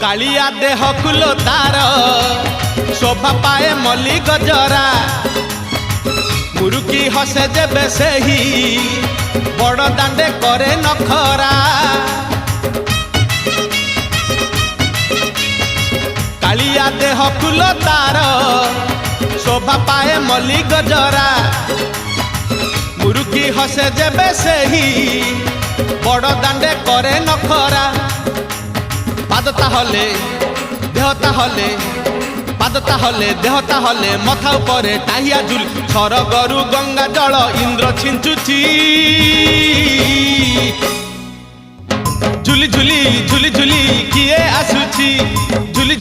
कालिया देह कुलो तार शोभा पाए मल्ली गजरा मुरुकी हसे जेबे सेही बड़ दांडे करे नखरा। कालिया देह कुलो तार शोभा पाए मल्ली गजरा मुरुकी हसे जेबे सेही बड़ दांडे करे नखरा। पादता हले देहता हले पादता हले देहता हले मथा उपरे टाहिया झुल सरगरु गंगा जल इंद्र छिंचुची झुली झुली झुली झुली किए आसुची झुली